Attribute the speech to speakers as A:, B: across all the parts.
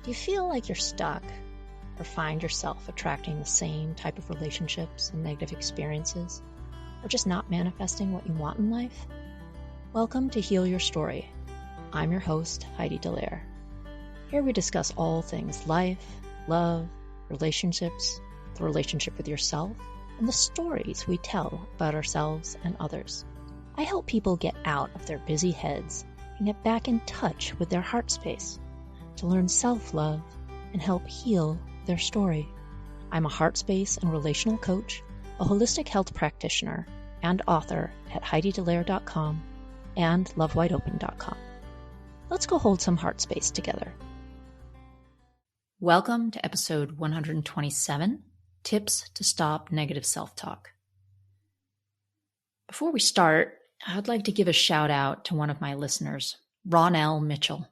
A: Do you feel like you're stuck or find yourself attracting the same type of relationships and negative experiences, or just not manifesting what you want in life? Welcome to Heal Your Story. I'm your host, Heidi. Here we discuss all things life, love, relationships, the relationship with yourself, and the stories we tell about ourselves and others. I help people get out of their busy heads and get back in touch with their heart space to learn self-love and help heal their story. I'm a heart space and relational coach, a holistic health practitioner, and author at HeidiDelaire.com and LoveWideOpen.com. Let's go hold some heart space together. Welcome to episode 127, Tips to Stop Negative Self-Talk. Before we start, I'd like to give a shout out to one of my listeners, Ronell Mitchell.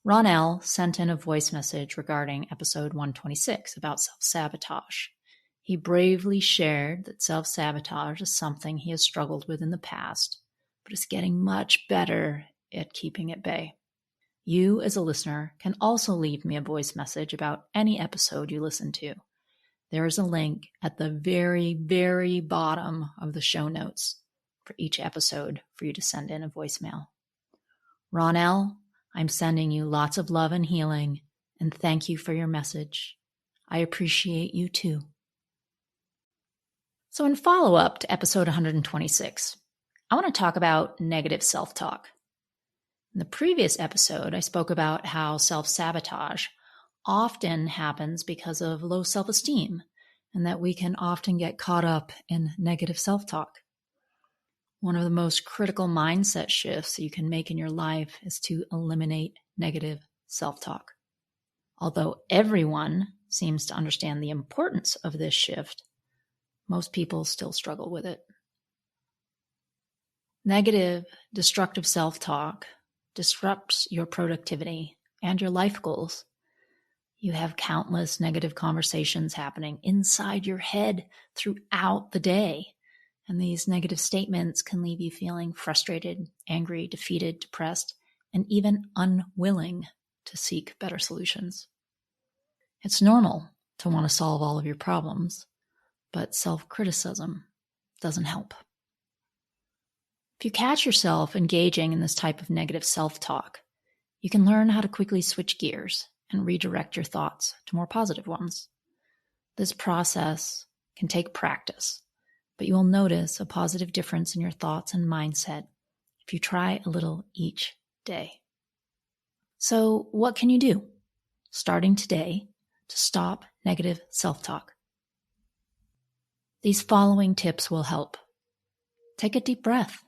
A: Ronell sent in a voice message regarding episode 126 about self-sabotage. He bravely shared that self-sabotage is something he has struggled with in the past, but is getting much better at keeping at bay. You, as a listener, can also leave me a voice message about any episode you listen to. There is a link at the very, very bottom of the show notes for each episode for you to send in a voicemail. Ronell, I'm sending you lots of love and healing, and thank you for your message. I appreciate you too. So in follow-up to episode 126, I want to talk about negative self-talk. In the previous episode, I spoke about how self-sabotage often happens because of low self-esteem, and that we can often get caught up in negative self-talk. One of the most critical mindset shifts you can make in your life is to eliminate negative self-talk. Although everyone seems to understand the importance of this shift, most people still struggle with it. Negative, destructive self-talk disrupts your productivity and your life goals. You have countless negative conversations happening inside your head throughout the day. And these negative statements can leave you feeling frustrated, angry, defeated, depressed, and even unwilling to seek better solutions. It's normal to want to solve all of your problems, but self-criticism doesn't help. If you catch yourself engaging in this type of negative self-talk, you can learn how to quickly switch gears and redirect your thoughts to more positive ones. This process can take practice, but you will notice a positive difference in your thoughts and mindset if you try a little each day. So what can you do, starting today, to stop negative self-talk? These following tips will help. Take a deep breath.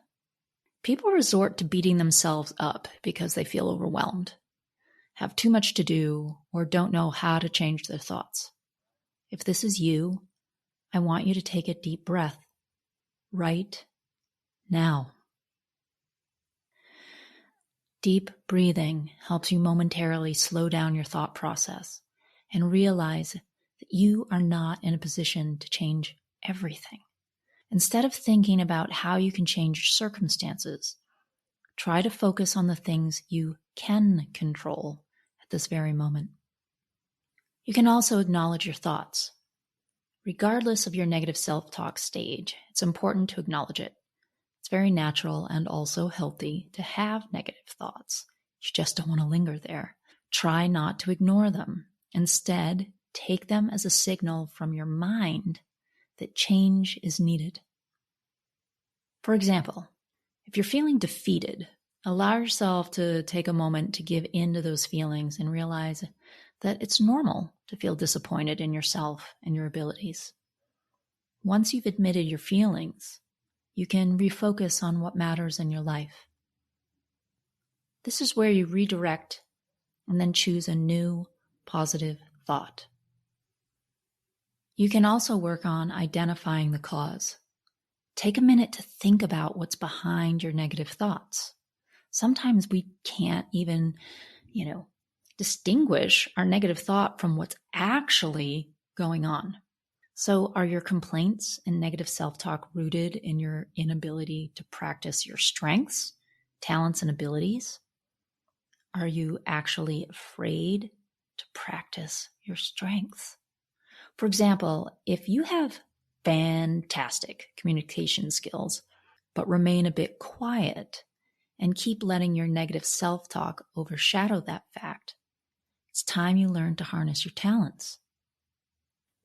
A: People resort to beating themselves up because they feel overwhelmed, have too much to do, or don't know how to change their thoughts. If this is you, I want you to take a deep breath right now. Deep breathing helps you momentarily slow down your thought process and realize that you are not in a position to change everything. Instead of thinking about how you can change your circumstances, try to focus on the things you can control at this very moment. You can also acknowledge your thoughts. Regardless of your negative self-talk stage, it's important to acknowledge it. It's very natural and also healthy to have negative thoughts. You just don't want to linger there. Try not to ignore them. Instead, take them as a signal from your mind that change is needed. For example, if you're feeling defeated, allow yourself to take a moment to give in to those feelings and realize that it's normal to feel disappointed in yourself and your abilities. Once you've admitted your feelings, you can refocus on what matters in your life. This is where you redirect and then choose a new positive thought. You can also work on identifying the cause. Take a minute to think about what's behind your negative thoughts. Sometimes we can't even, distinguish our negative thought from what's actually going on. So are your complaints and negative self-talk rooted in your inability to practice your strengths, talents, and abilities? Are you actually afraid to practice your strengths. For example, if you have fantastic communication skills, but remain a bit quiet and keep letting your negative self-talk overshadow that fact, it's time you learn to harness your talents.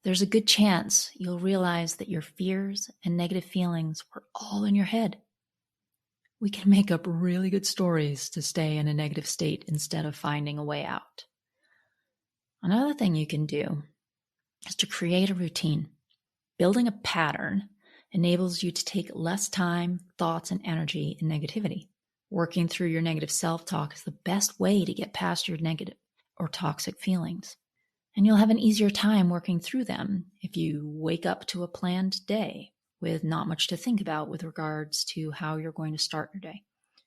A: There's a good chance you'll realize that your fears and negative feelings were all in your head. We can make up really good stories to stay in a negative state instead of finding a way out. Another thing you can do is to create a routine. Building a pattern enables you to take less time, thoughts, and energy in negativity. Working through your negative self-talk is the best way to get past your negative or toxic feelings. And you'll have an easier time working through them if you wake up to a planned day with not much to think about with regards to how you're going to start your day.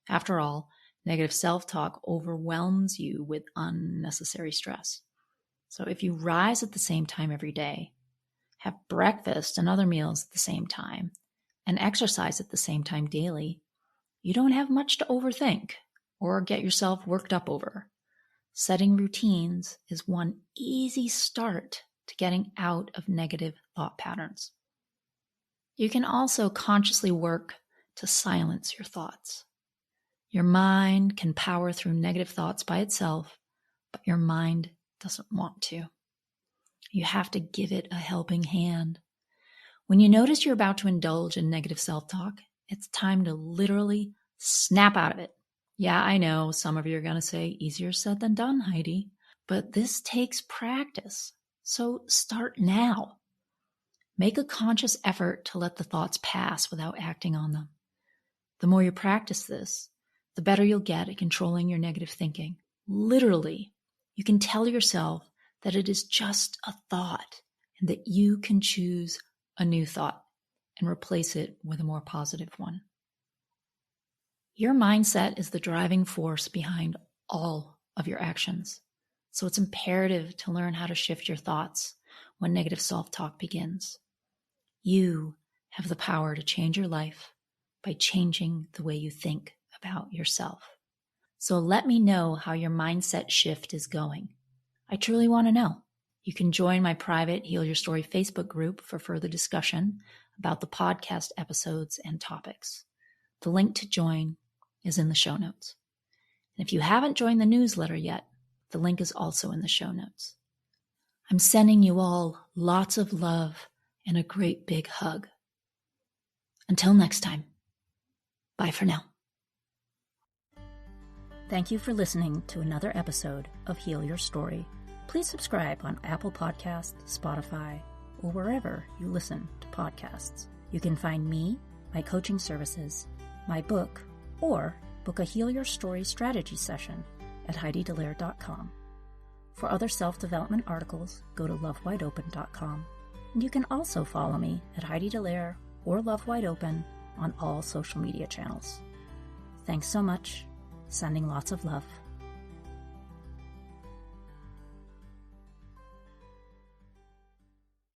A: After all, negative self-talk overwhelms you with unnecessary stress. So if you rise at the same time every day, have breakfast and other meals at the same time, and exercise at the same time daily, you don't have much to overthink or get yourself worked up over. Setting routines is one easy start to getting out of negative thought patterns. You can also consciously work to silence your thoughts. Your mind can power through negative thoughts by itself, but your mind doesn't want to. You have to give it a helping hand. When you notice you're about to indulge in negative self-talk, it's time to literally snap out of it. Yeah, I know some of you are going to say, easier said than done, Heidi, but this takes practice. So start now. Make a conscious effort to let the thoughts pass without acting on them. The more you practice this, the better you'll get at controlling your negative thinking. Literally, you can tell yourself that it is just a thought and that you can choose a new thought and replace it with a more positive one. Your mindset is the driving force behind all of your actions. So it's imperative to learn how to shift your thoughts when negative self-talk begins. You have the power to change your life by changing the way you think about yourself. So let me know how your mindset shift is going. I truly want to know. You can join my private Heal Your Story Facebook group for further discussion about the podcast episodes and topics. The link to join is in the show notes. And if you haven't joined the newsletter yet, the link is also in the show notes. I'm sending you all lots of love and a great big hug. Until next time, bye for now. Thank you for listening to another episode of Heal Your Story. Please subscribe on Apple Podcasts, Spotify, or wherever you listen to podcasts. You can find me, my coaching services, my book, or book a Heal Your Story strategy session at HeidiDelaire.com. For other self-development articles, go to lovewideopen.com. And you can also follow me at Heidi Delaire or Love Wide Open on all social media channels. Thanks so much. Sending lots of love.